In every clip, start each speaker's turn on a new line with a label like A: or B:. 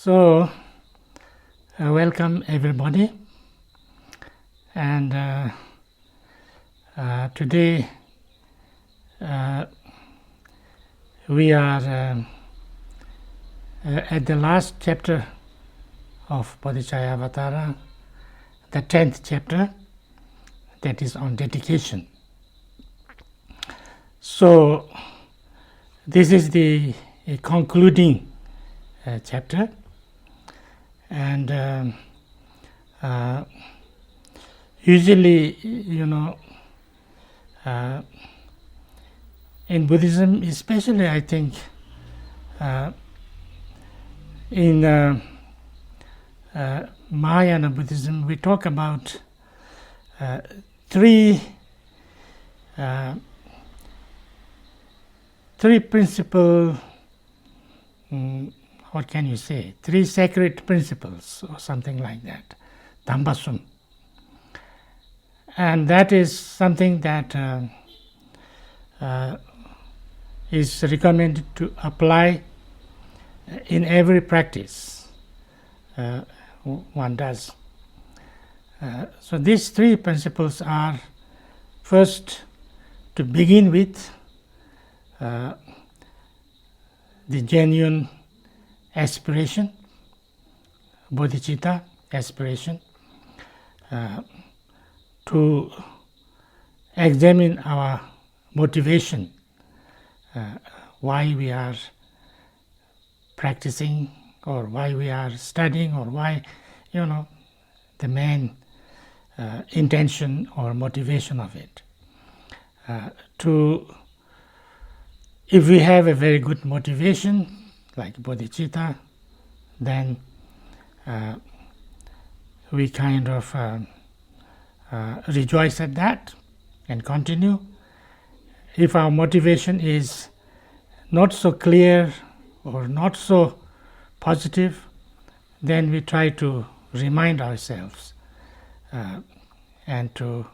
A: So, welcome everybody, and today we are at the last chapter of Bodhicaryavatara, the 10th chapter, that is on dedication. So, this is the concluding chapter, and usually, in Buddhism, especially I think in Mahayana Buddhism, we talk about three principal, what can you say, three sacred principles or something like that, Dambasum. And that is something that is recommended to apply in every practice one does. So these three principles are, first, to begin with the genuine aspiration, Bodhicitta aspiration, to examine our motivation, why we are practicing, or why we are studying, or why, the main intention or motivation of it. If we have a very good motivation, like Bodhicitta, then we kind of rejoice at that and continue. If our motivation is not so clear or not so positive, then we try to remind ourselves and to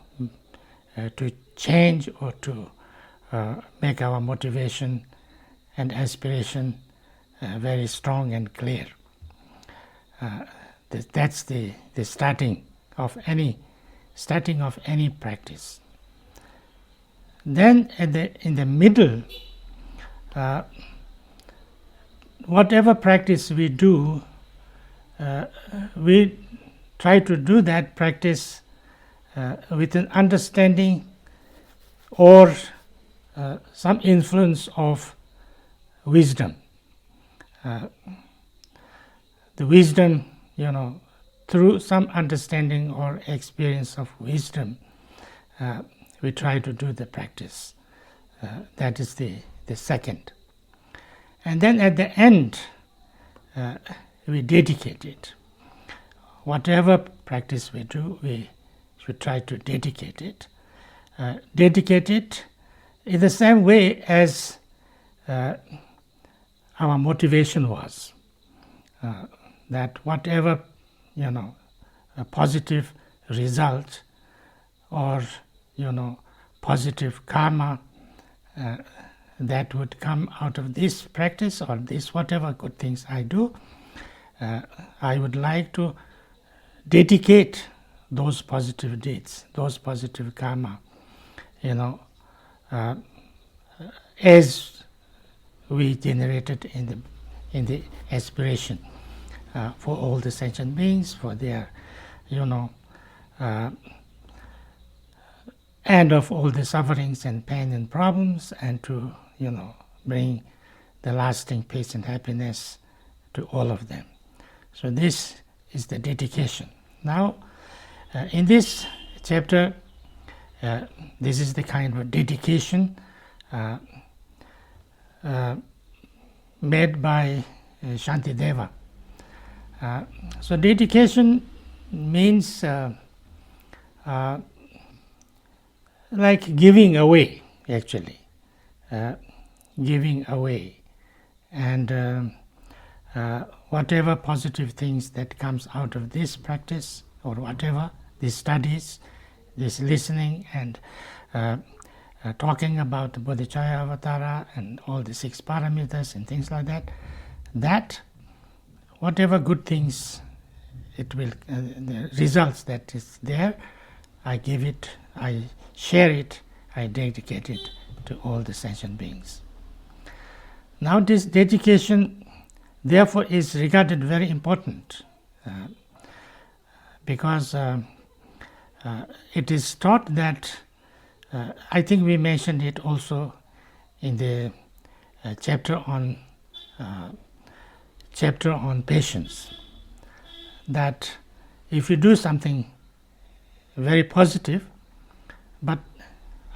A: change or to make our motivation and aspiration very strong and clear. That's the starting of any practice. Then in the middle, whatever practice we do, we try to do that practice with an understanding or some influence of wisdom. The wisdom, through some understanding or experience of wisdom, we try to do the practice. That is the second. And then at the end, we dedicate it. Whatever practice we do, we should try to dedicate it. Dedicate it in the same way as our motivation was. That whatever, a positive result or, positive karma that would come out of this practice or this whatever good things I do, I would like to dedicate those positive deeds, those positive karma, as we generated in the aspiration for all the sentient beings, for their, end of all the sufferings and pain and problems, and to, bring the lasting peace and happiness to all of them. So this is the dedication. Now, in this chapter, this is the kind of dedication made by Shantideva. So dedication means like giving away, actually. Giving away. And whatever positive things that comes out of this practice, or whatever, these studies, this listening and talking about the Bodhicaryavatara and all the 6 paramitas and things like that, that whatever good things it will, the results that is there, I give it, I share it, I dedicate it to all the sentient beings. Now this dedication therefore is regarded very important because it is taught that, I think we mentioned it also in the chapter on patience, that if you do something very positive, but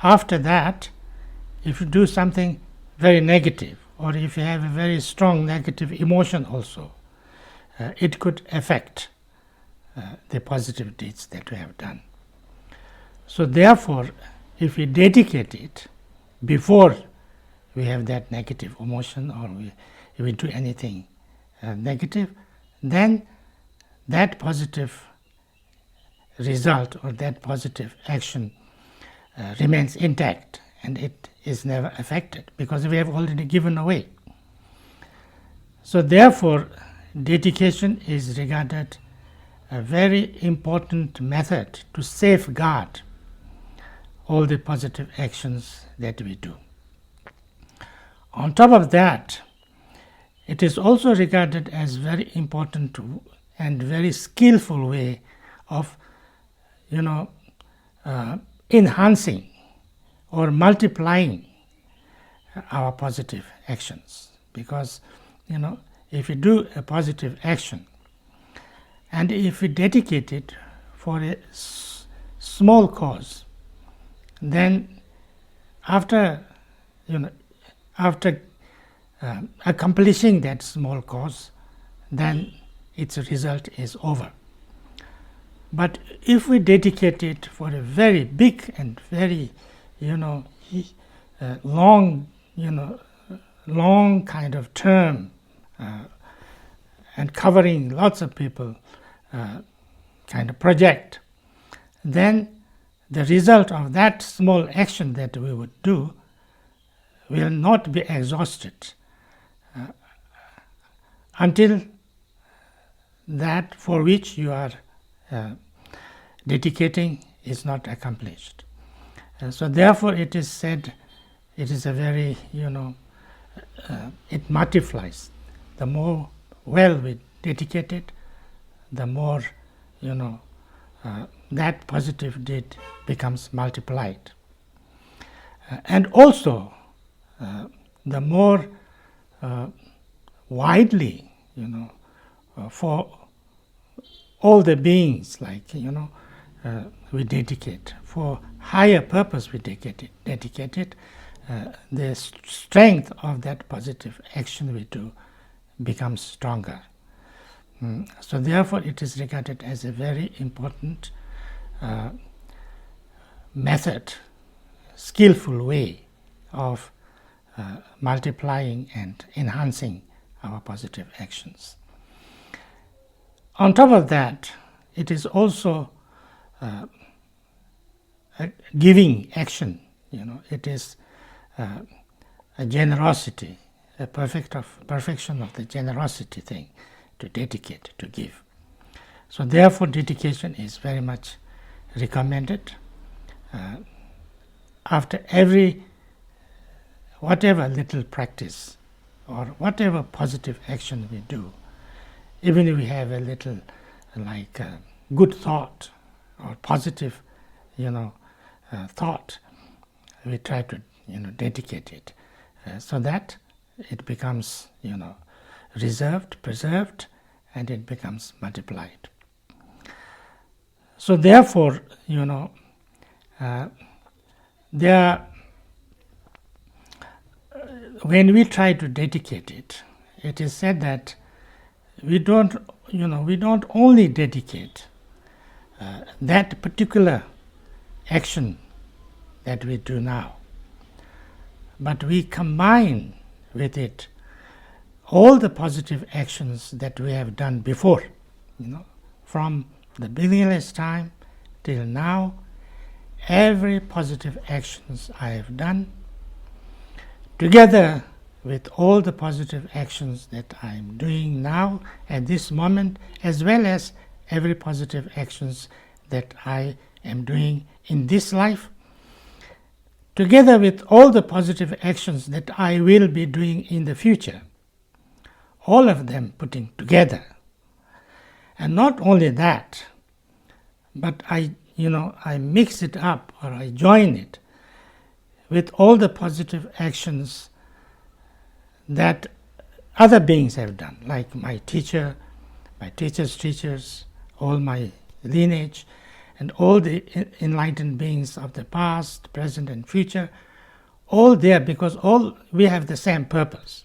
A: after that, if you do something very negative, or if you have a very strong negative emotion also, it could affect the positive deeds that we have done. So therefore, if we dedicate it before we have that negative emotion, or if we do anything negative, then that positive result or that positive action remains intact, and it is never affected because we have already given away. So therefore, dedication is regarded a very important method to safeguard all the positive actions that we do. On top of that, it is also regarded as very important and very skillful way of, enhancing or multiplying our positive actions. Because, if we do a positive action, and if we dedicate it for a small cause, then after accomplishing that small cause, then its result is over. But if we dedicate it for a very big and very, long kind of term, and covering lots of people kind of project, then the result of that small action that we would do will not be exhausted until that for which you are dedicating is not accomplished. So therefore it is said, it is a very, it multiplies. The more well we dedicate it, the more, that positive deed becomes multiplied. And also, the more widely, for all the beings, like, we dedicate, for higher purpose we dedicate it, the strength of that positive action we do becomes stronger. So therefore it is regarded as a very important method, skillful way of multiplying and enhancing our positive actions. On top of that, it is also a giving action. It is a generosity, a perfection of the generosity thing, to dedicate, to give. So therefore dedication is very much recommended. After every, whatever little practice or whatever positive action we do, even if we have a little good thought or positive, thought, we try to, dedicate it so that it becomes, reserved, preserved, and it becomes multiplied. So therefore, when we try to dedicate it, it is said that we don't only dedicate that particular action that we do now, but we combine with it all the positive actions that we have done before, from the beginningless time till now. Every positive actions I have done, together with all the positive actions that I am doing now at this moment, as well as every positive actions that I am doing in this life, together with all the positive actions that I will be doing in the future, all of them putting together. And not only that, but I mix it up, or I join it with all the positive actions that other beings have done, like my teacher, my teacher's teachers, all my lineage, and all the enlightened beings of the past, present, and future, all there, because all we have the same purpose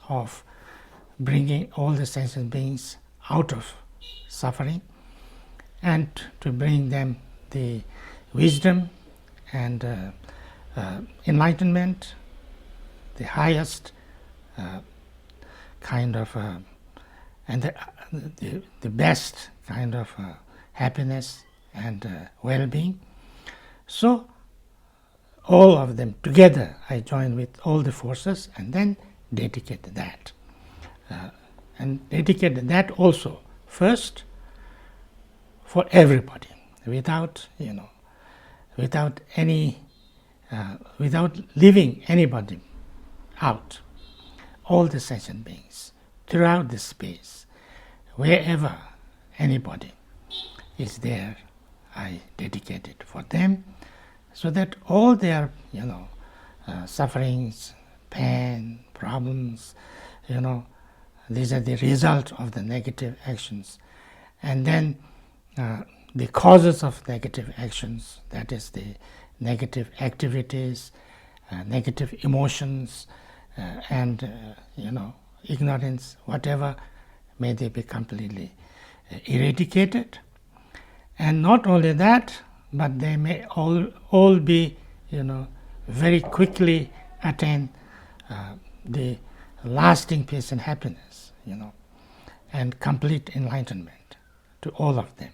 A: of bringing all the sentient beings out of suffering and to bring them the wisdom and enlightenment, the highest kind of and the best kind of happiness and well-being. So all of them together I join with all the forces and then dedicate that. And dedicate that also first for everybody, without leaving anybody out. All the sentient beings throughout the space, wherever anybody is there, I dedicate it for them, so that all their sufferings, pain, problems, these are the result of the negative actions. And then the causes of negative actions, that is the negative activities, negative emotions, and ignorance, whatever, may they be completely eradicated. And not only that, but they may all be, very quickly attain the lasting peace and happiness, and complete enlightenment to all of them.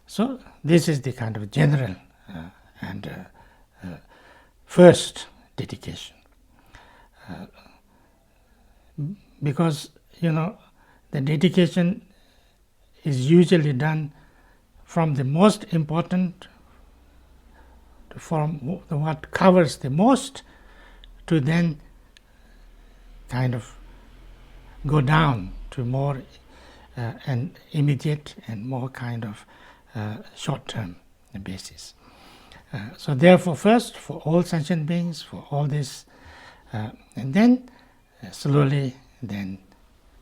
A: So this is the kind of general and first dedication. Because, the dedication is usually done from the most important, from what covers the most, to then kind of go down to more and immediate and more kind of short-term basis. So therefore first for all sentient beings, for all this, and then slowly then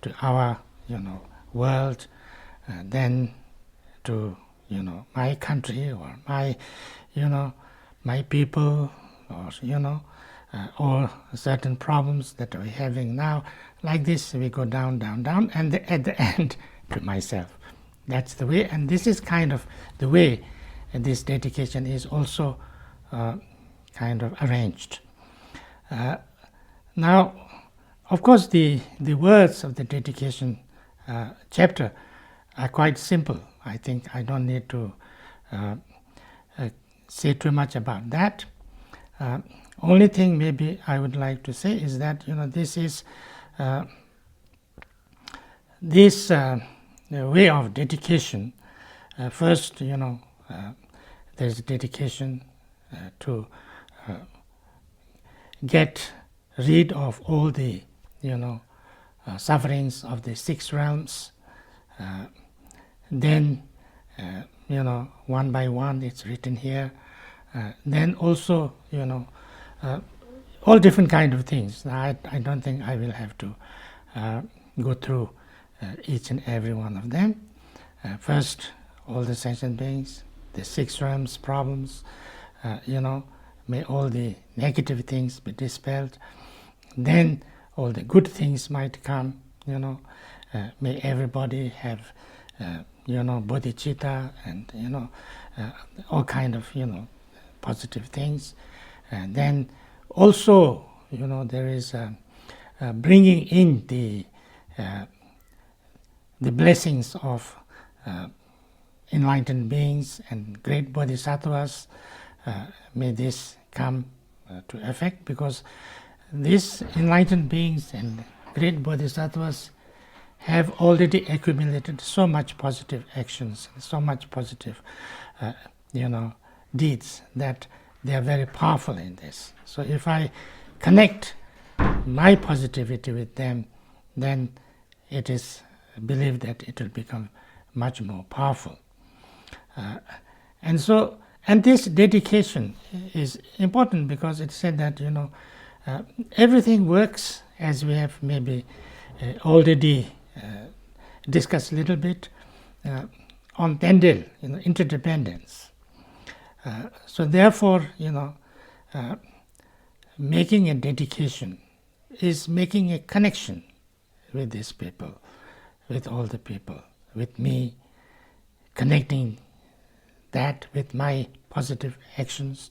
A: to our world, then to my country or my my people, or certain problems that we're having now. Like this we go down, down, down, and at the end to myself. That's the way, and this is kind of the way this dedication is also kind of arranged. Now, of course, the words of the dedication chapter are quite simple. I think I don't need to say too much about that. Only thing maybe I would like to say is that this is this way of dedication. First, there's dedication to get rid of all the sufferings of the six realms. Then one by one it's written here. Then also all different kind of things. I don't think I will have to go through each and every one of them. First, all the sentient beings, the six realms problems, may all the negative things be dispelled. Then all the good things might come, may everybody have, Bodhicitta and, all kind of, positive things. And then also, there is bringing in the blessings of enlightened beings and great bodhisattvas. May this come to effect, because these enlightened beings and great bodhisattvas have already accumulated so much positive actions, so much positive, deeds, that they are very powerful in this. So if I connect my positivity with them, then it is believed that it will become much more powerful. And this dedication is important because it said that everything works, as we have maybe already discussed a little bit on Tendel, interdependence. So therefore, making a dedication is making a connection with these people, with all the people, with me, connecting that with my positive actions,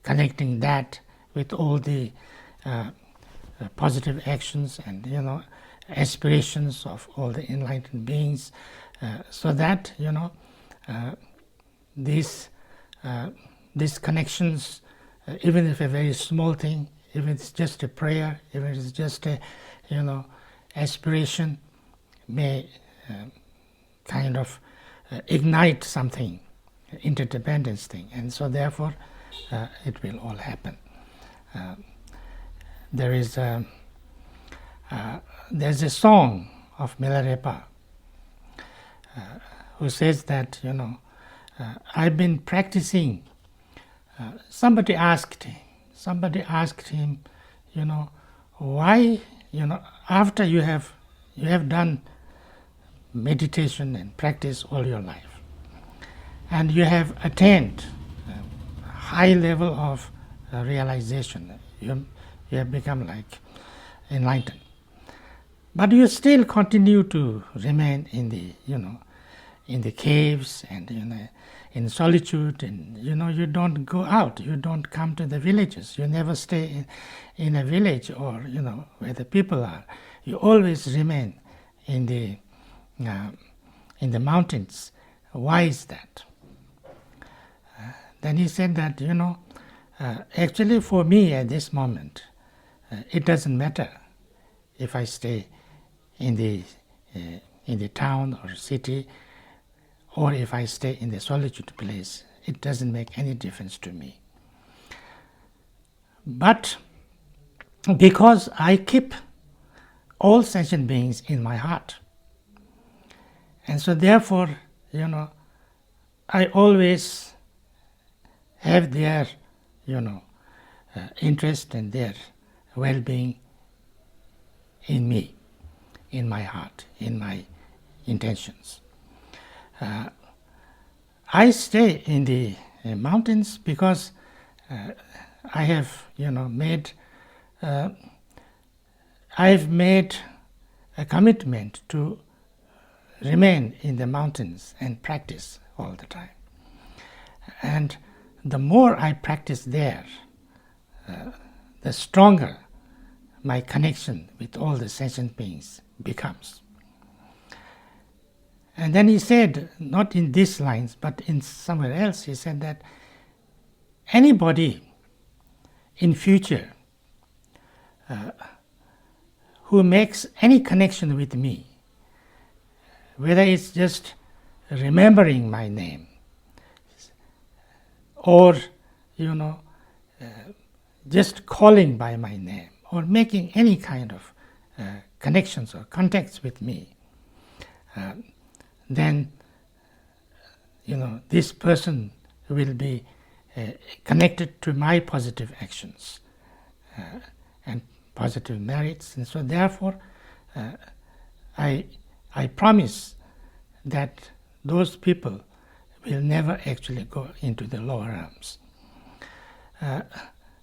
A: connecting that with all the positive actions and aspirations of all the enlightened beings, so that these connections, even if a very small thing, even if it's just a prayer, even if it's just a aspiration, may kind of ignite something, interdependence thing, and so therefore it will all happen. There's a song of Milarepa who says that I've been practicing. Somebody asked him, why after you have done meditation and practice all your life, and you have attained a high level of realization, you have become like enlightened, but you still continue to remain in the caves and in solitude, and you don't go out, you don't come to the villages, you never stay in a village or where the people are, you always remain in the mountains. Why is that? Then he said that actually for me at this moment it doesn't matter if I stay in the town or city, or if I stay in the solitude place. It doesn't make any difference to me. But because I keep all sentient beings in my heart, and so therefore, I always have their, interest and their well-being in me, in my heart, in my intentions. I stay in the mountains because I have, I've made a commitment to remain in the mountains and practice all the time. And the more I practice there, the stronger my connection with all the sentient beings becomes. And then he said, not in these lines, but in somewhere else, he said that anybody in future who makes any connection with me, whether it's just remembering my name, or just calling by my name, or making any kind of connections or contacts with me, then this person will be connected to my positive actions and positive merits, and so therefore I promise that those people will never actually go into the lower realms.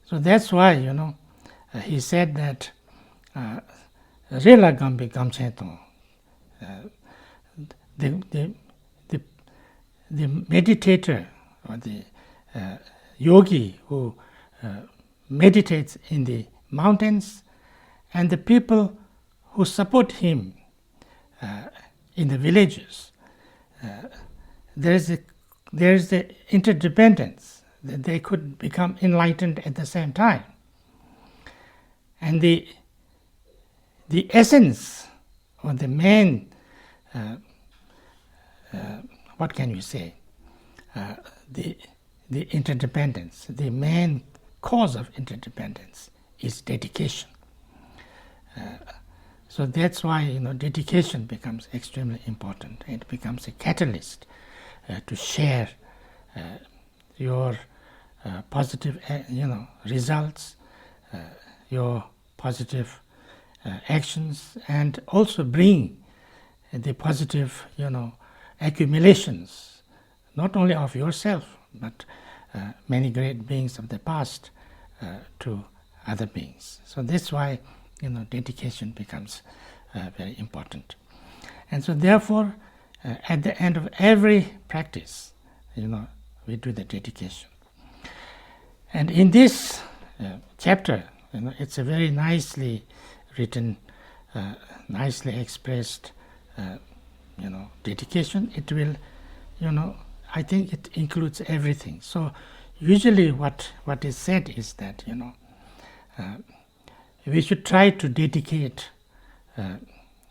A: So that's why he said that Rela Gambi Gamcheto, the meditator or the yogi who meditates in the mountains, and the people who support him in the villages, there is the interdependence, that they could become enlightened at the same time. And the essence or the main, what can you say, the interdependence, the main cause of interdependence is dedication. So that's why dedication becomes extremely important. It becomes a catalyst to share your positive results, your positive actions, and also bring the positive accumulations, not only of yourself but many great beings of the past to other beings. So that's why dedication becomes very important. And so therefore at the end of every practice we do the dedication. And in this chapter it's a very nicely written, nicely expressed dedication. It will I think it includes everything. So usually what is said is that we should try to dedicate.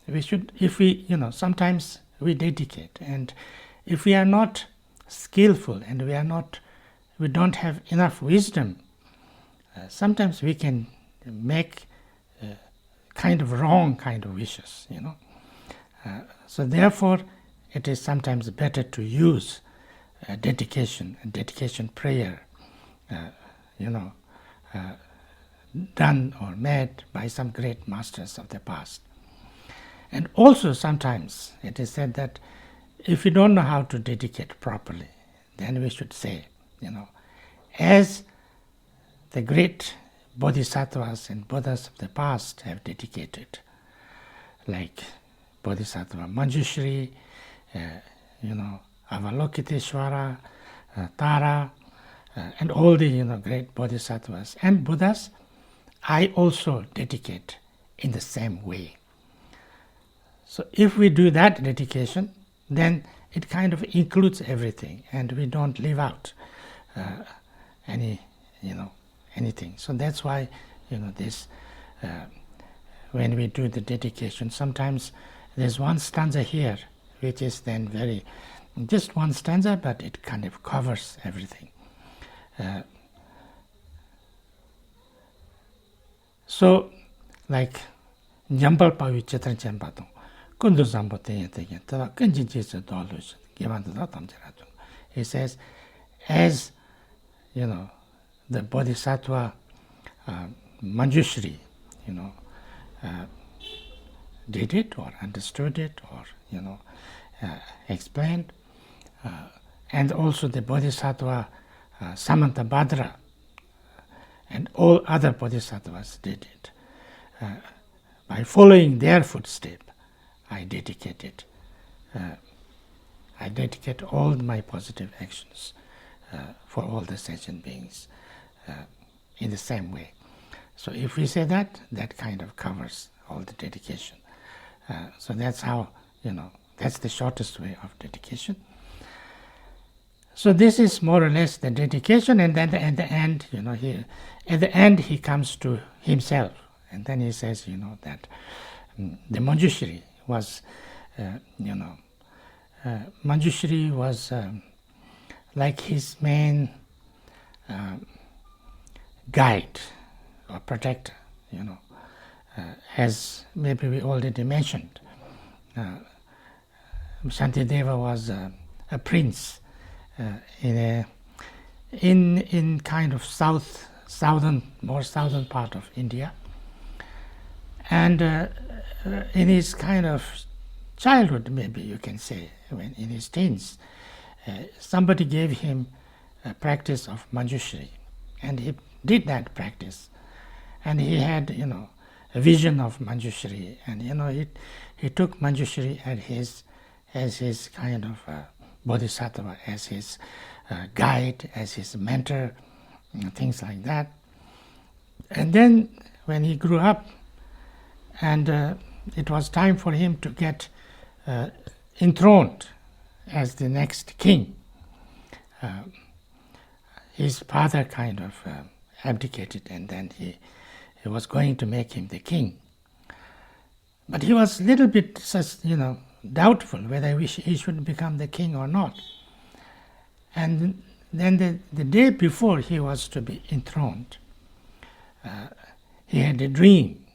A: We should, if we sometimes we dedicate, and if we are not skillful and we don't have enough wisdom, sometimes we can make kind of wrong kind of wishes. So therefore, it is sometimes better to use dedication and dedication prayer, done or made by some great masters of the past. And also sometimes it is said that if we don't know how to dedicate properly, then we should say, as the great Bodhisattvas and Buddhas of the past have dedicated, like Bodhisattva Manjushri, Avalokiteshvara, Tara, and all the great Bodhisattvas and Buddhas, I also dedicate in the same way. So if we do that dedication, then it kind of includes everything, and we don't leave out anything. So that's why this when we do the dedication, sometimes there's one stanza here which is then just one stanza, but it kind of covers everything. So like Jambal Pavi Chitran Champato, Kundu Zambo Teyan, Tada Kanjin Jisa Dolus, Givan the Tamjaratum. He says, as the Bodhisattva Manjushri, did it or understood it or explained, and also the Bodhisattva Samantabhadra and all other Bodhisattvas did it. By following their footstep, I dedicate all my positive actions for all the sentient beings in the same way. So if we say that, that kind of covers all the dedication. So that's how, that's the shortest way of dedication. So this is more or less the dedication, and then at the end he comes to himself, and then he says, that the Manjushri was, Manjushri was like his main guide or protector, as maybe we already mentioned. Shantideva was a prince in kind of more southern part of India, and in his kind of childhood, maybe you can say, when in his teens, somebody gave him a practice of Manjushri, and he did that practice, and he had a vision of Manjushri, and he took Manjushri as his kind of Bodhisattva, as his guide, as his mentor, things like that. And then when he grew up, and it was time for him to get enthroned as the next king, his father kind of abdicated, and then he was going to make him the king. But he was a little bit, doubtful whether he should become the king or not. And then the day before he was to be enthroned, he had a dream.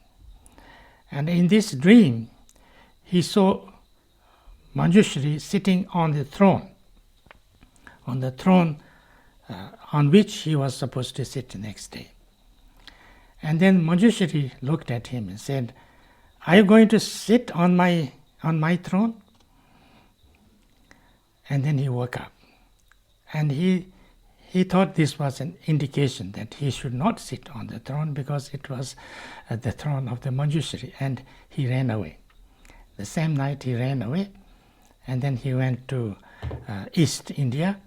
A: And in this dream, he saw Manjushri sitting on the throne on which he was supposed to sit the next day. And then Manjushri looked at him and said, "Are you going to sit on my throne?" And then he woke up. And he thought this was an indication that he should not sit on the throne because it was the throne of the Manjushri, and he ran away. The same night he ran away, and then he went to East India,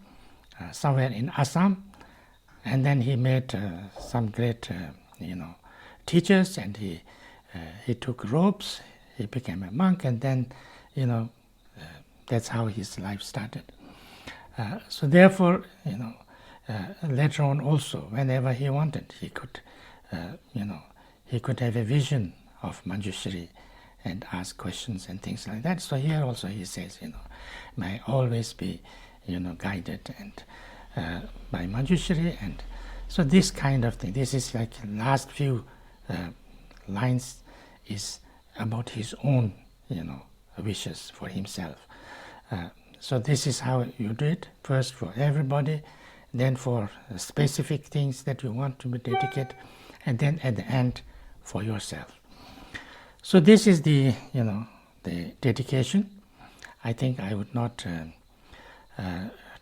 A: somewhere in Assam, and then he met some great, teachers, and he took robes, he became a monk, and then, that's how his life started. So therefore, later on also, whenever he wanted, he could have a vision of Manjushri and ask questions and things like that. So here also he says, may always be, guided and by Manjushri. And so this kind of thing, this is like the last few lines is about his own, wishes for himself. So this is how you do it, first for everybody, then for specific things that you want to be dedicated, and then at the end for yourself. So this is the dedication. I think I would not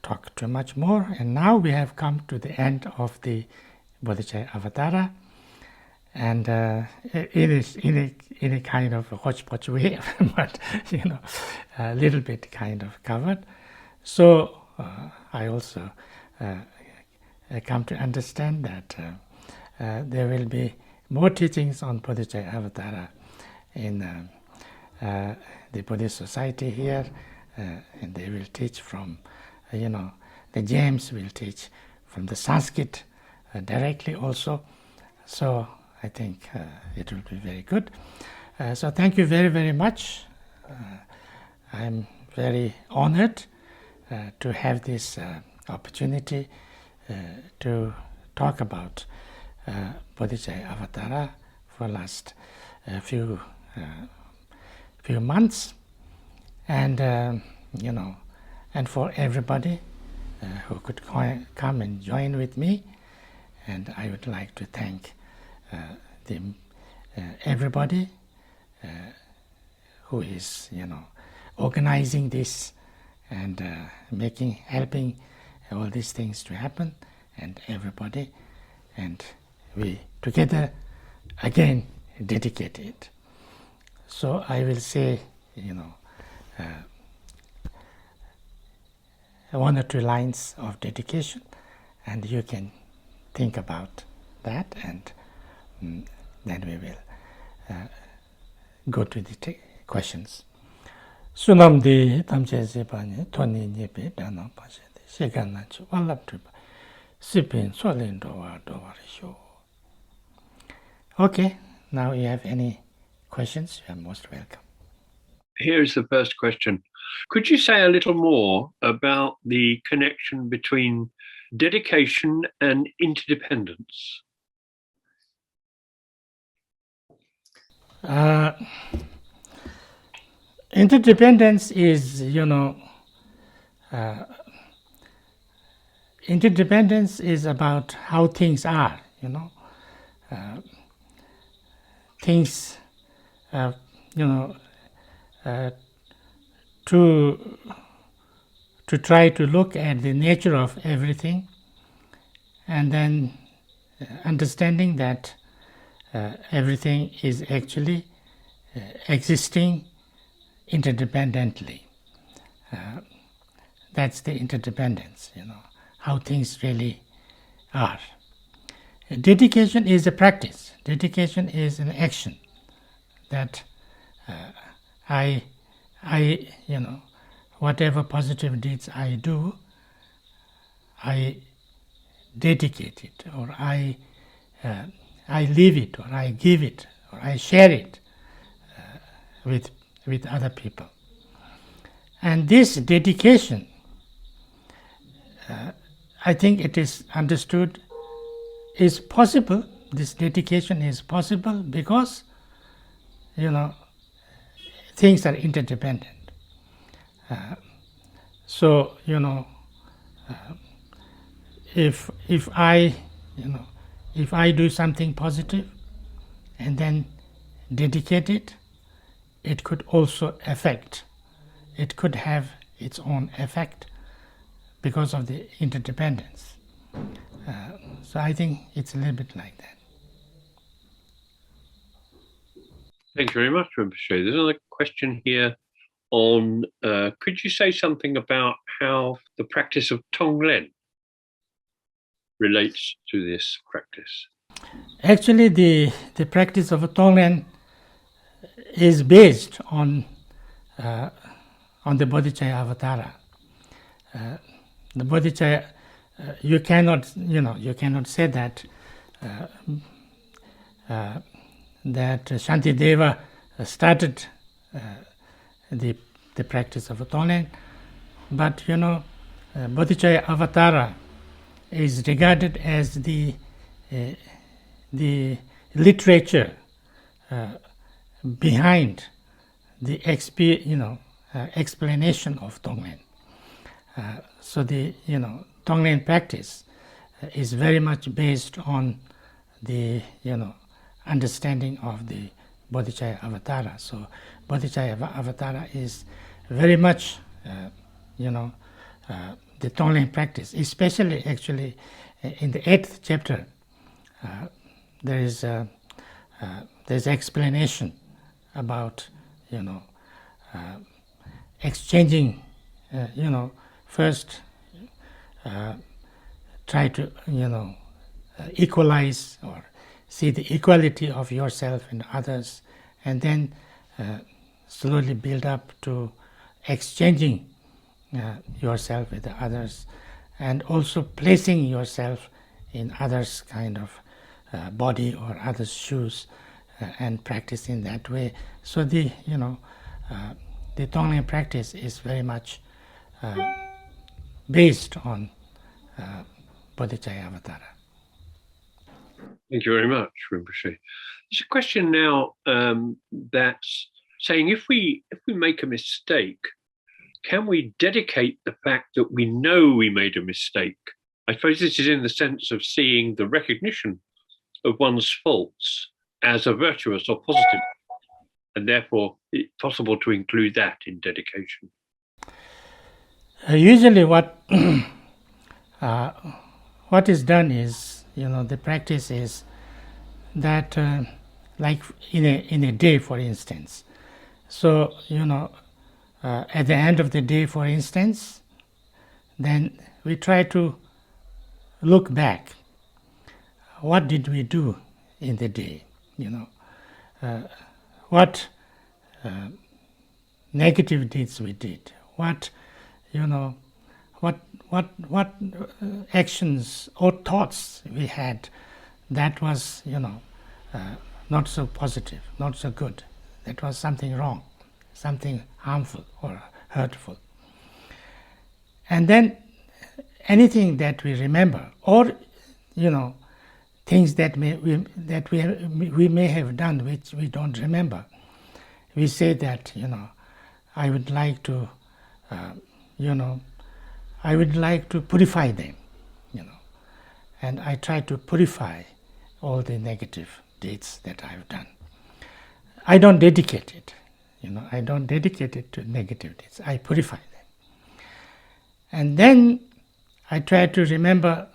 A: talk too much more. And now we have come to the end of the Bodhicaryavatara, and it is in a kind of a hodgepodge way, but a little bit kind of covered. So I also come to understand that there will be more teachings on Bodhicaryavatara in the Buddhist society here, and they will teach from, the James will teach from the Sanskrit directly also. So I think it will be very good. So thank you very, very much. I'm very honored to have this opportunity to talk about Bodhicaryavatara for last few months, and and for everybody who could come and join with me. And I would like to thank everybody who is organizing this and helping all these things to happen, and everybody, and we together again dedicate it. So I will say, one or two lines of dedication, and you can think about that, and then we will go to the questions. Sunamdi tamche zebani toni nyepe dana pashe shekana chu walap tripa sipin solin dowa risho. Okay, now you have any questions, you are most welcome.
B: Here's the first question. Could you say a little more about the connection between dedication and interdependence?
A: Interdependence is, interdependence is about how things are, things, to try to look at the nature of everything, and then understanding that everything is actually existing interdependently. That's the interdependence, how things really are. Dedication is a practice. Dedication is an action that I whatever positive deeds I do, I dedicate it, or I I live it, or I give it, or I share it with other people. And this dedication, I think it is understood, is possible. This dedication is possible because, things are interdependent. So, if I do something positive and then dedicate it, it could also affect. It could have its own effect because of the interdependence. So I think it's a little bit like that.
B: Thank you very much, Rinpoche. There's another question here on, could you say something about how the practice of Tonglen relates to this practice?
A: Actually, the practice of Tonglen is based on the Bodhicaryavatara. The Bodhicarya, you cannot say that that Shantideva started the practice of Tonglen, but Bodhicaryavatara is regarded as the literature behind the explanation of Tonglen. So the Tonglen practice is very much based on the understanding of the Bodhicaryavatara. So Bodhicaryavatara is very much the Tonglen practice, especially actually in the 8th chapter. There's explanation about exchanging. First try to equalize or see the equality of yourself and others, and then slowly build up to exchanging yourself with the others, and also placing yourself in others' kind of body or others' shoes, and practicing that way. So the Tonglen practice is very much based on Bodhicaryavatara.
B: Thank you very much, Rinpoche. There's a question now that's saying, if we make a mistake, can we dedicate the fact that we know we made a mistake? I suppose this is in the sense of seeing the recognition of one's faults as a virtuous or positive, and therefore it's possible to include that in dedication.
A: Usually what is done is, the practice is that like in a day, for instance. So, at the end of the day, for instance, then we try to look back. What did we do in the day? What negative deeds we did? What actions or thoughts we had that was, not so positive, not so good. That was something wrong, something harmful or hurtful. And then anything that we remember, or things that we may have done which we don't remember, we say that I would like to purify them, and I try to purify all the negative deeds that I've done. I don't dedicate it, I don't dedicate it to negative deeds. I purify them. And then I try to remember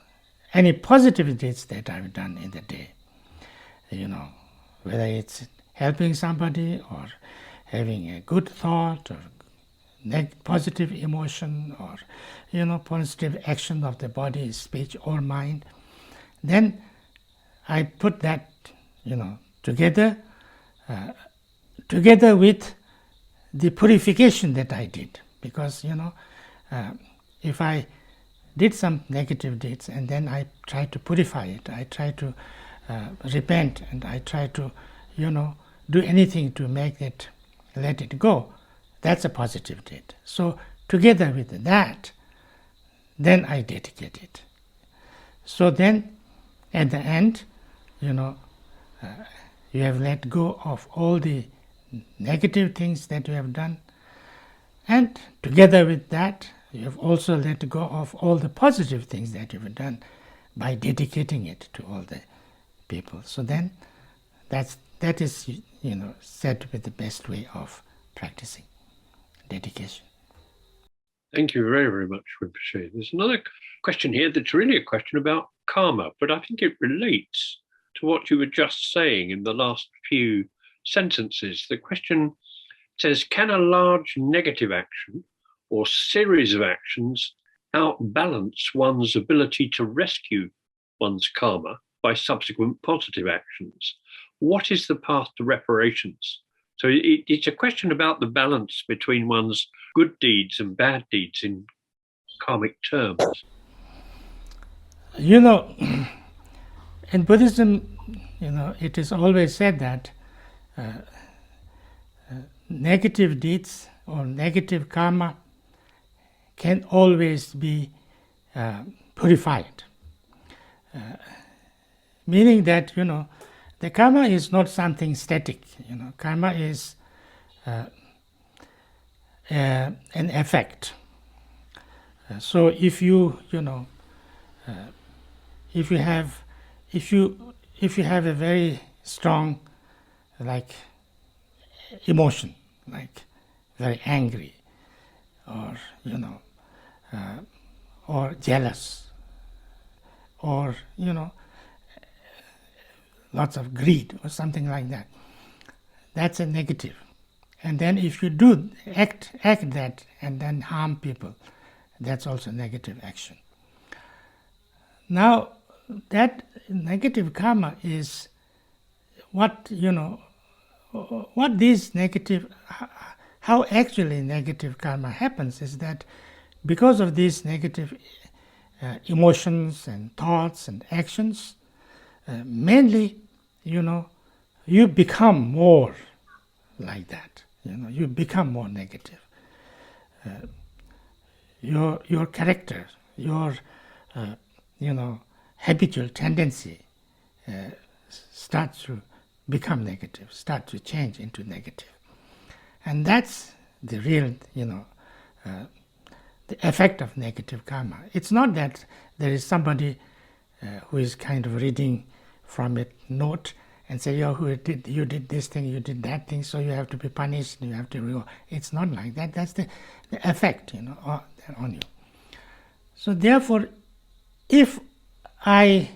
A: any positive deeds that I've done in the day, whether it's helping somebody or having a good thought or positive emotion or positive action of the body, speech or mind. Then I put that together with the purification that I did, because if I did some negative deeds and then I try to purify it, I try to repent and I try to, do anything to make it, let it go, that's a positive deed. So together with that, then I dedicate it. So then, at the end, you have let go of all the negative things that you have done, and together with that, you have also let go of all the positive things that you have done by dedicating it to all the people. So then, that is said to be the best way of practicing dedication.
B: Thank you very, very much, Rinpoche. There's another question here that's really a question about karma, but I think it relates to what you were just saying in the last few sentences. The question says, can a large negative action or series of actions outbalance one's ability to rescue one's karma by subsequent positive actions? What is the path to reparations? So it's a question about the balance between one's good deeds and bad deeds in karmic terms.
A: In Buddhism, it is always said that negative deeds or negative karma can always be purified. Meaning that, the karma is not something static. Karma is an effect. So if you have a very strong emotion, like very angry, or jealous, or lots of greed or something like that, that's a negative. And then if you do act that and then harm people, that's also negative action. Now, that negative karma is what these negative, how actually negative karma happens is that because of these negative emotions and thoughts and actions, mainly, you become more like that. You become more negative. Your character, your habitual tendency starts to become negative, start to change into negative. And that's the real, the effect of negative karma. It's not that there is somebody who is kind of reading from a note and say, you did this thing, you did that thing, so you have to be punished, you have to go. It's not like that. That's the effect, on you. So therefore, if I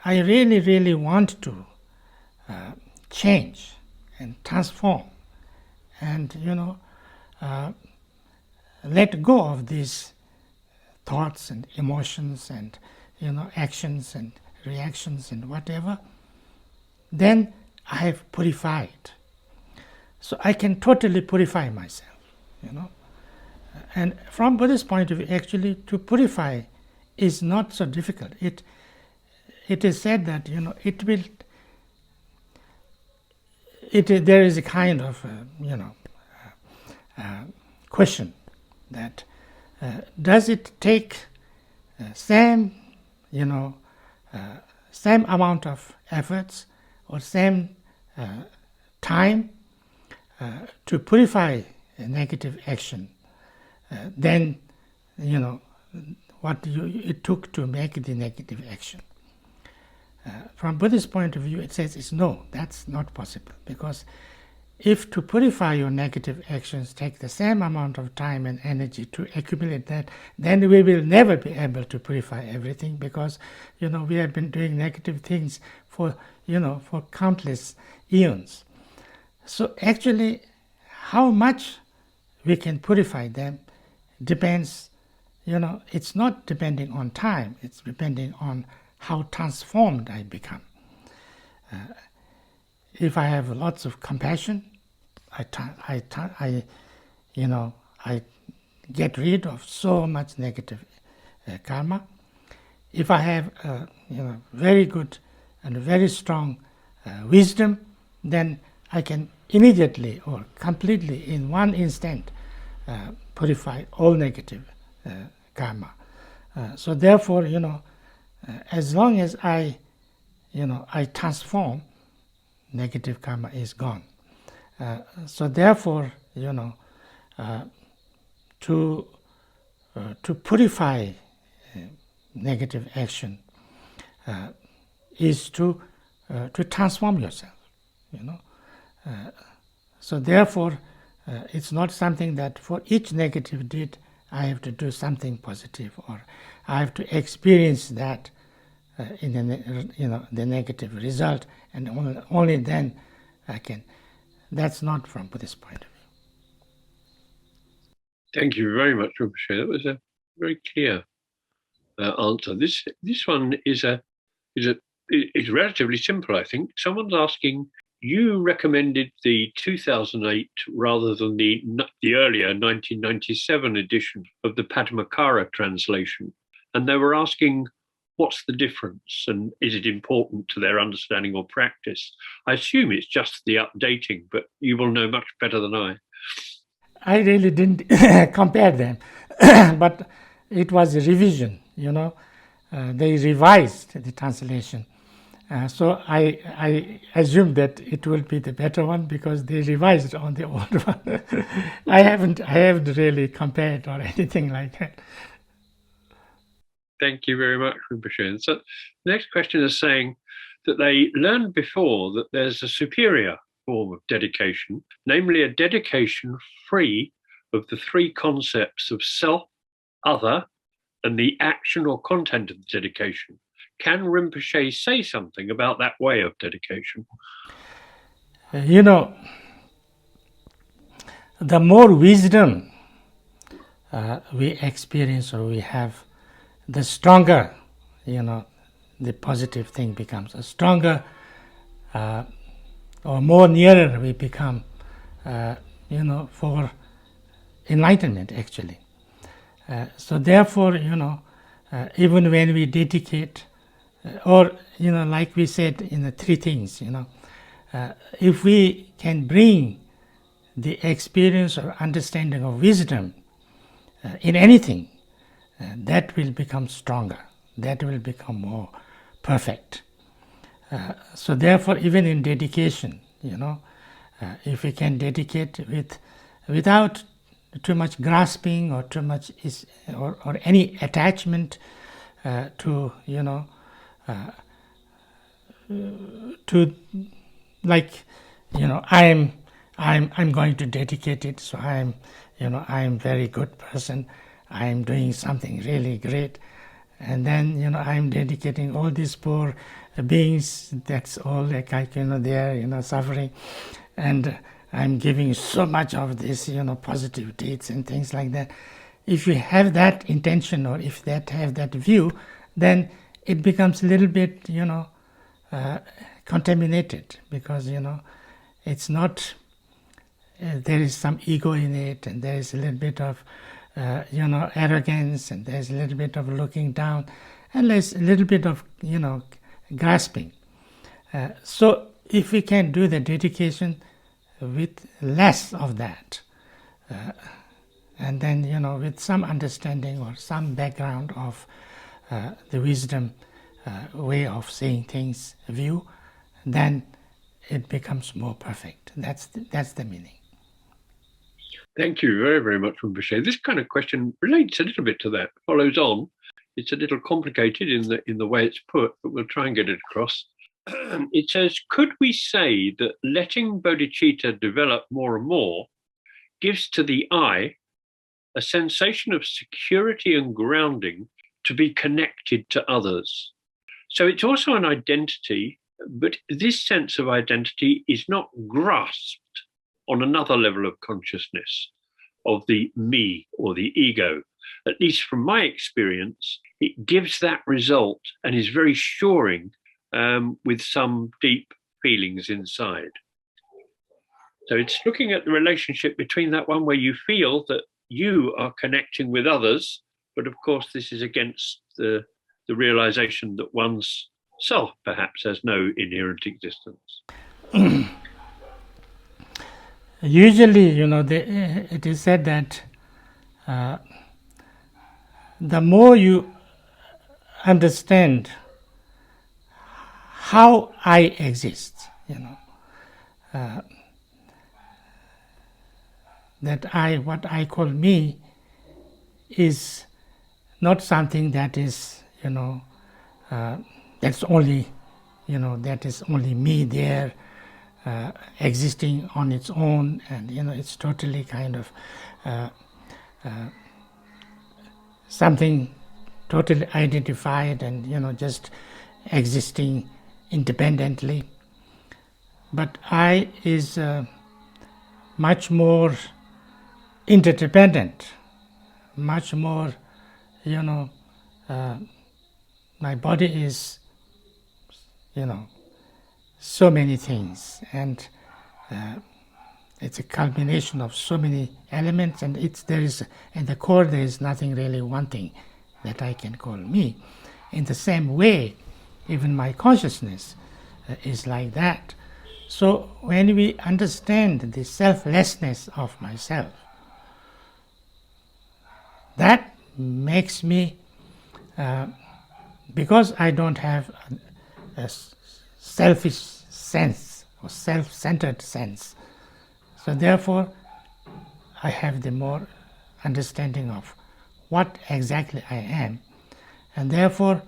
A: really, really want to change and transform and, let go of these thoughts and emotions and, actions and reactions and whatever, then I have purified. So I can totally purify myself, And from Buddhist point of view, actually, to purify is not so difficult. It is said that, there is a kind of, question that does it take same amount of efforts or same time to purify a negative action than what it took to make the negative action. From Buddhist point of view, it says no, that's not possible, because if to purify your negative actions take the same amount of time and energy to accumulate that, then we will never be able to purify everything, because we have been doing negative things for countless eons. So actually, how much we can purify them depends, it's not depending on time, it's depending on how transformed I become. If I have lots of compassion, I get rid of so much negative karma. If I have very good and a very strong wisdom, then I can immediately or completely in one instant purify all negative karma. So therefore, as long as I transform, negative karma is gone. So therefore, to purify negative action is to transform yourself. So therefore, it's not something that for each negative deed I have to do something positive, or I have to experience that in the negative result, and only then I can. That's not from Buddhist point of view.
B: Thank you very much, Rinpoche. That was a very clear answer. This one is relatively simple, I think. Someone's asking, you recommended the 2008 rather than the earlier 1997 edition of the Padmakara translation, and they were asking, what's the difference, and is it important to their understanding or practice? I assume it's just the updating, but you will know much better than I.
A: I really didn't compare them, but it was a revision, they revised the translation. So I assume that it will be the better one because they revised on the old one. I haven't really compared or anything like that.
B: Thank you very much, Rinpoche. So the next question is saying that they learned before that there's a superior form of dedication, namely a dedication free of the three concepts of self, other, and the action or content of the dedication. Can Rinpoche say something about that way of dedication?
A: The more wisdom we experience or we have, the stronger, the positive thing becomes. Stronger or more nearer we become, for enlightenment, actually. So therefore, even when we dedicate, or, like we said in the three things, if we can bring the experience or understanding of wisdom in anything, that will become stronger, that will become more perfect. So therefore, even in dedication, if we can dedicate without too much grasping or too much or any attachment to I'm going to dedicate it, so I'm very good person, I'm doing something really great, and then I'm dedicating all these poor beings, that's all they are suffering, and I'm giving so much of this positive deeds and things like that. If you have that intention, or if have that view, then it becomes a little bit contaminated, because it's not there is some ego in it, and there is a little bit of arrogance, and there's a little bit of looking down, and there's a little bit of grasping. So if we can do the dedication with less of that, and then with some understanding or some background of the wisdom way of seeing things, view, then it becomes more perfect. That's the meaning.
B: Thank you very, very much, Rinpoche. This kind of question relates a little bit to that, follows on. It's a little complicated in the way it's put, but we'll try and get it across. It says, could we say that letting bodhicitta develop more and more gives to the I a sensation of security and grounding to be connected to others? So it's also an identity, but this sense of identity is not grasped on another level of consciousness, of the me or the ego. At least from my experience, it gives that result and is very shoring with some deep feelings inside. So it's looking at the relationship between that one where you feel that you are connecting with others, but of course this is against the realization that one's self perhaps has no inherent existence?
A: Usually, it is said that the more you understand how I exist, that what I call me is not something that is, that's only, that is only me there, existing on its own, and it's totally kind of something totally identified and just existing independently. But I is much more interdependent, much more, my body is, so many things, and it's a culmination of so many elements, and there is, in the core, there is nothing really one thing that I can call me. In the same way, even my consciousness is like that. So when we understand the selflessness of myself, that makes me, because I don't have a selfish sense or self-centered sense, so therefore I have the more understanding of what exactly I am, and therefore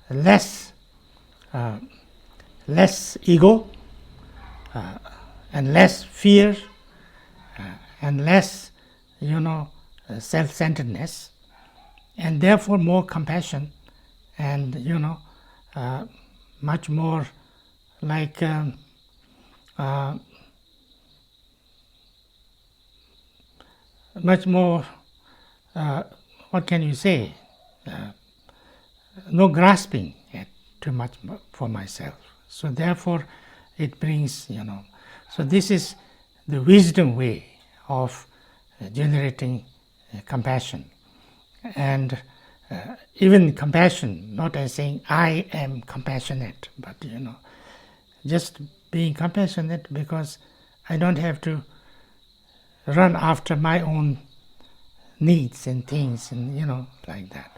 A: less ego, and less fear, and less, self-centeredness, and therefore more compassion, and much more like much more, what can you say, no grasping at too much for myself. So therefore it brings, so this is the wisdom way of generating compassion. And even compassion, not as saying I am compassionate, but just being compassionate because I don't have to run after my own needs and things, and like that.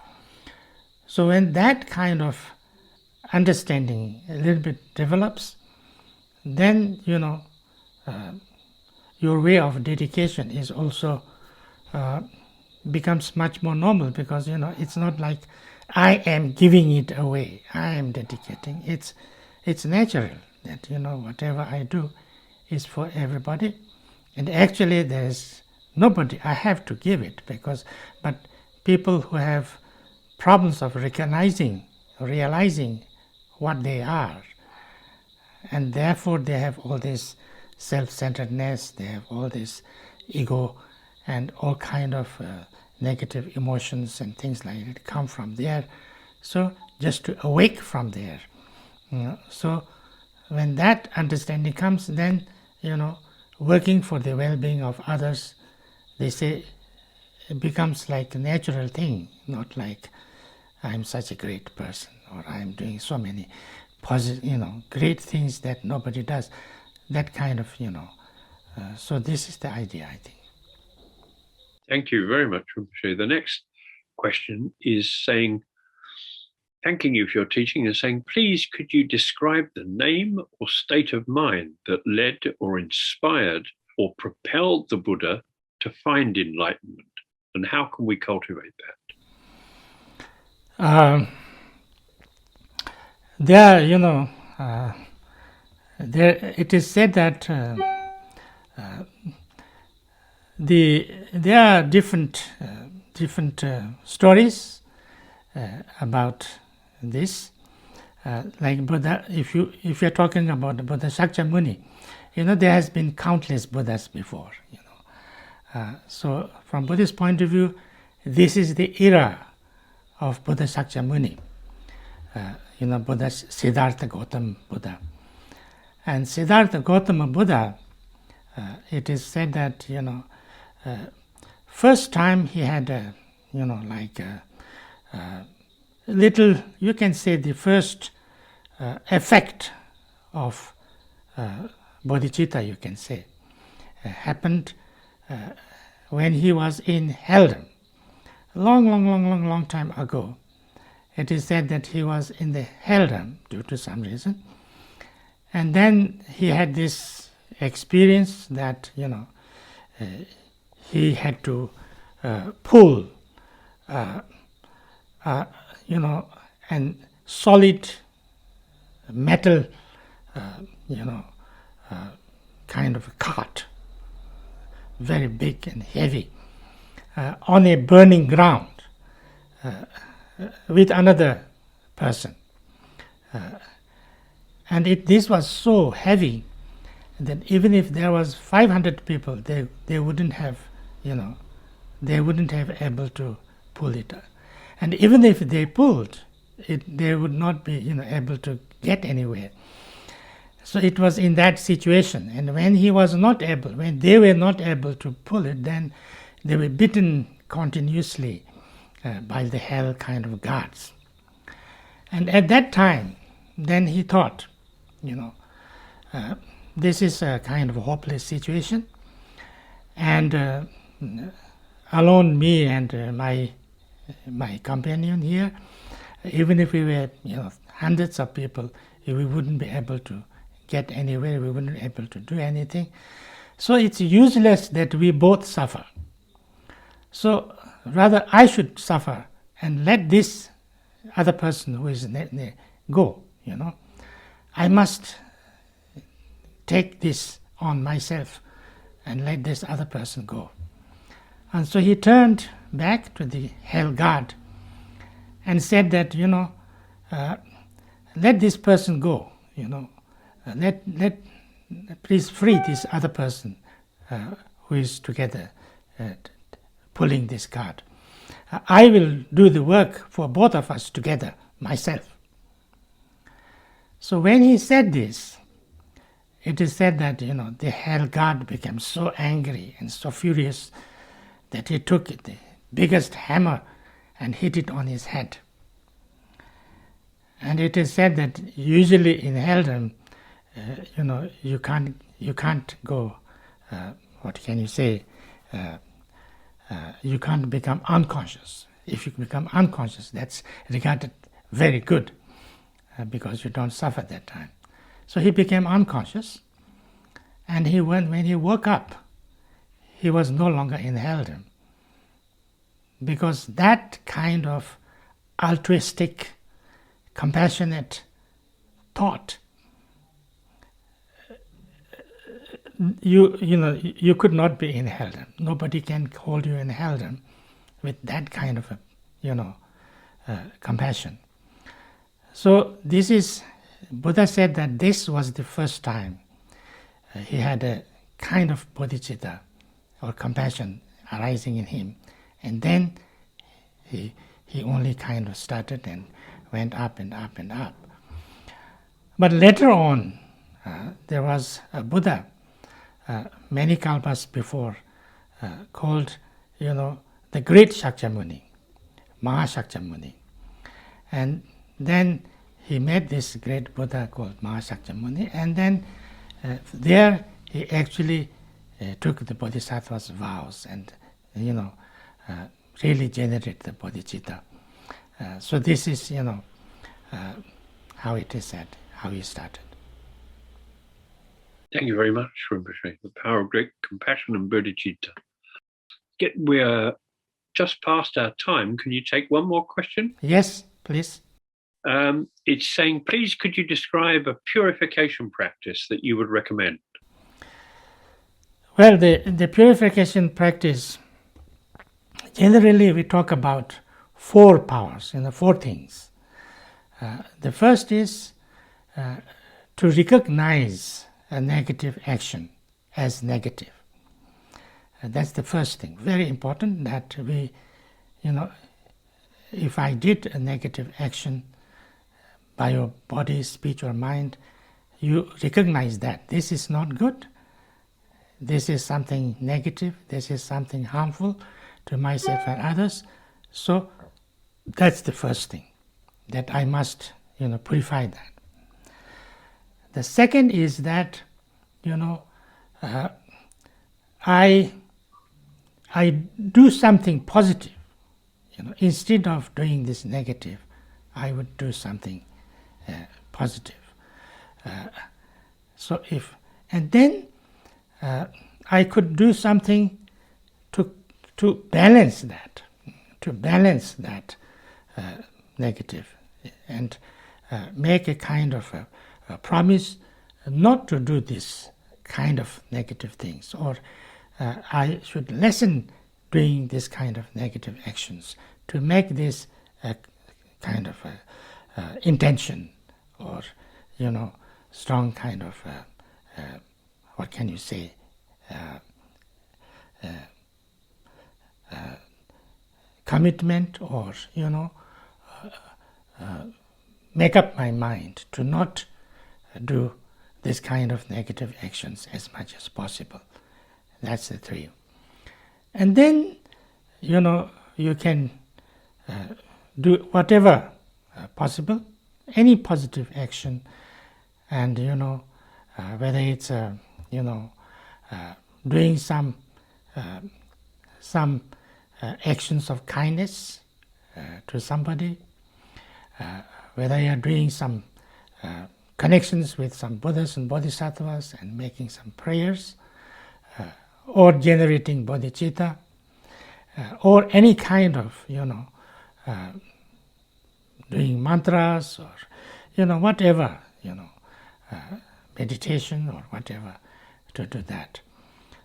A: So when that kind of understanding a little bit develops, then your way of dedication is also becomes much more normal, because it's not like I am giving it away, I am dedicating. It's natural that whatever I do is for everybody, and actually there's nobody I have to give it, but people who have problems of realizing what they are, and therefore they have all this self-centeredness, they have all this ego, and all kind of negative emotions and things like that come from there. So just to awake from there. So when that understanding comes, then working for the well-being of others, they say, it becomes like a natural thing, not like I'm such a great person, or I'm doing so many positive, great things that nobody does. That kind of, so this is the idea, I think.
B: Thank you very much, Rinpoche. The next question is saying, thanking you for your teaching, and saying, please could you describe the name or state of mind that led or inspired or propelled the Buddha to find enlightenment, and how can we cultivate that?
A: It is said that there are different stories about this. Like Buddha, if you're talking about the Buddha Shakyamuni, there has been countless Buddhas before. So from Buddhist point of view, this is the era of Buddha Shakyamuni. Buddha Siddhartha Gautama Buddha. And Siddhartha Gautama Buddha, it is said that, first time he had a, little, you can say the first effect of Bodhicitta, you can say, happened when he was in Helldom. Long time ago, it is said that he was in the Helldom due to some reason, and then he had this experience that he had to pull and solid metal kind of a cart, very big and heavy, on a burning ground with another person. And this was so heavy that even if there was 500 people, they wouldn't have, they wouldn't have able to pull it. And even if they pulled it, they would not be, able to get anywhere. So it was in that situation. And when they were not able to pull it, then they were beaten continuously by the hell kind of guards. And at that time, then he thought, this is a kind of hopeless situation, and alone me and my companion here, even if we were hundreds of people, we wouldn't be able to get anywhere, we wouldn't be able to do anything. So it's useless that we both suffer. So rather I should suffer and let this other person who is go, I must take this on myself and let this other person go. And so he turned back to the hell guard and said that, let this person go, please free this other person who is together pulling this cart. I will do the work for both of us together, myself. So when he said this, it is said that, the hell guard became so angry and so furious that he took the biggest hammer and hit it on his head. And it is said that usually in Helldom, you can't go, what can you say, you can't become unconscious. If you become unconscious, that's regarded very good because you don't suffer that time. So he became unconscious, and when he woke up, he was no longer in Helldom, because that kind of altruistic, compassionate thought, you could not be in Helldom. Nobody can hold you in Helldom with that kind of compassion. So this is, Buddha said that this was the first time he had a kind of bodhicitta or compassion arising in him, and then he only kind of started and went up and up and up. But later on, there was a Buddha many kalpas before called, the great Shakyamuni, Mahashakyamuni. And then he met this great Buddha called Mahashakyamuni, and then there he actually took the Bodhisattva's vows and, really generated the bodhicitta. So this is, how it is said, how he started.
B: Thank you very much, Rinpoche. The power of great compassion and bodhicitta. We're just past our time. Can you take one more question?
A: Yes, please.
B: It's saying, please, could you describe a purification practice that you would recommend?
A: Well, the purification practice, generally we talk about 4 powers, 4 things. The first is to recognize a negative action as negative. That's the first thing. Very important that we, if I did a negative action by your body, speech or mind, you recognize that this is not good, this is something negative, this is something harmful to myself and others. So that's the first thing, that I must purify that. The second is that, I do something positive. Instead of doing this negative, I would do something positive. And then I could do something to balance that, negative, and make a kind of a promise not to do this kind of negative things, or I should lessen doing this kind of negative actions to make this a kind of intention, or strong kind of what can you say, commitment, or make up my mind to not do this kind of negative actions as much as possible. That's the three. And then you can do whatever possible, any positive action, and whether it's doing some actions of kindness to somebody, whether you're doing some connections with some Buddhas and Bodhisattvas and making some prayers, or generating Bodhicitta, or any kind of doing mantras, or whatever, meditation or whatever, to do that.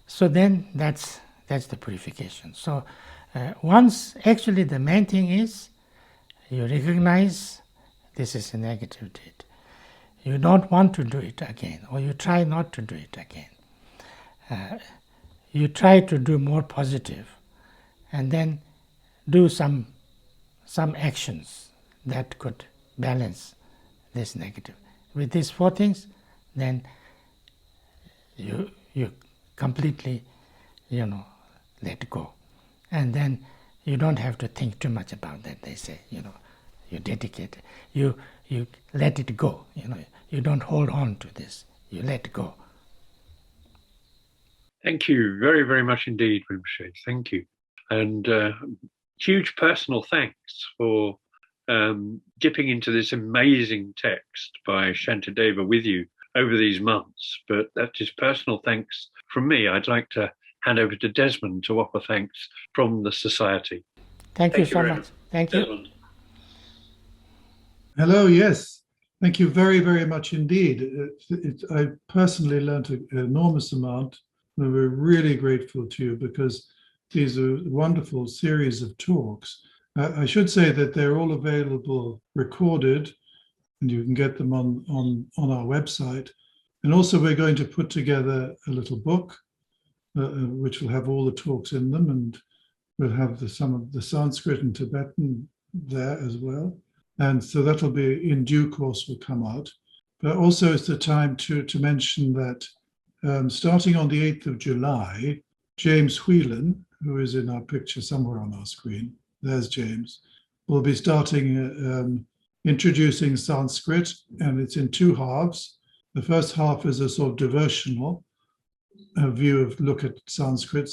A: So then that's the purification. So once, actually the main thing is you recognize this is a negative deed. You don't want to do it again, or you try not to do it again. You try to do more positive, and then do some actions that could balance this negative. With these four things, then you completely, let go. And then you don't have to think too much about that. They say, you dedicate it. You let it go. You don't hold on to this. You let go.
B: Thank you very, very much indeed, Rinpoche. Thank you. And huge personal thanks for dipping into this amazing text by Shantideva with you over these months. But that is personal thanks from me. I'd like to hand over to Desmond to offer thanks from the Society.
A: Thank you so much. Thank you.
B: Desmond.
C: Hello, yes. Thank you very, very much indeed. I personally learned an enormous amount, and we're really grateful to you, because these are a wonderful series of talks. I should say that they're all available recorded, and you can get them on our website. And also we're going to put together a little book, which will have all the talks in them, and we'll have some of the Sanskrit and Tibetan there as well. And so that'll be, in due course, will come out. But also it's the time to mention that starting on the 8th of July, James Whelan, who is in our picture somewhere on our screen, there's James, will be starting introducing Sanskrit, and it's in two halves. The first half is a sort of devotional look at Sanskrit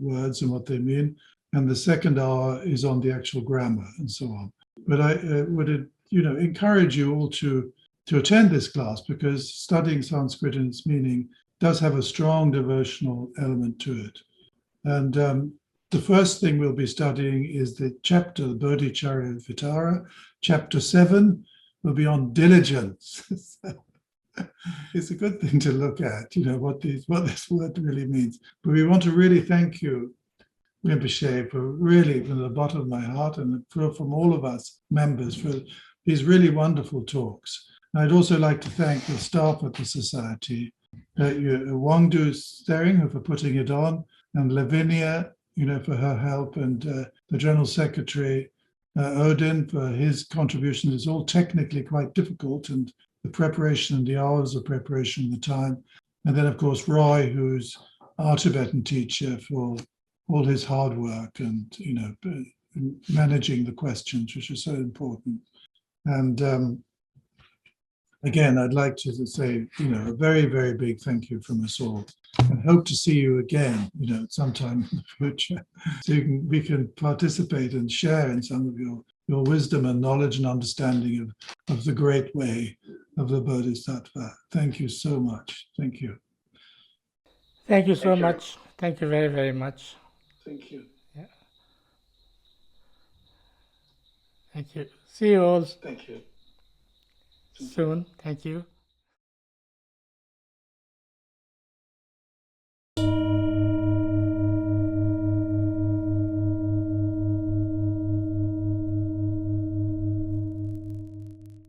C: words and what they mean. And the second hour is on the actual grammar and so on. But I would encourage you all to attend this class, because studying Sanskrit and its meaning does have a strong devotional element to it. And the first thing we'll be studying is the chapter, Bodhicaryavatara. Chapter 7 will be on diligence. It's a good thing to look at, what this word really means. But we want to really thank you, Rinpoche, for really, from the bottom of my heart, and from all of us members, for these really wonderful talks. And I'd also like to thank the staff at the Society, Wangdu Stering for putting it on, and Lavinia, for her help, and the General Secretary, Odin, for his contribution. It's all technically quite difficult, and the preparation and the hours of preparation and the time. And then, of course, Roy, who's our Tibetan teacher, for all his hard work and, managing the questions, which is so important. And again, I'd like to say, a very, very big thank you from us all, and hope to see you again, sometime in the future, so we can participate and share in some of your wisdom and knowledge and understanding of the great way of the Bodhisattva. Thank you so much. Thank you.
A: Thank you so much. Thank you very, very much.
C: Thank you.
A: Yeah. Thank you. See you all
C: Thank you.
A: soon. Thank you.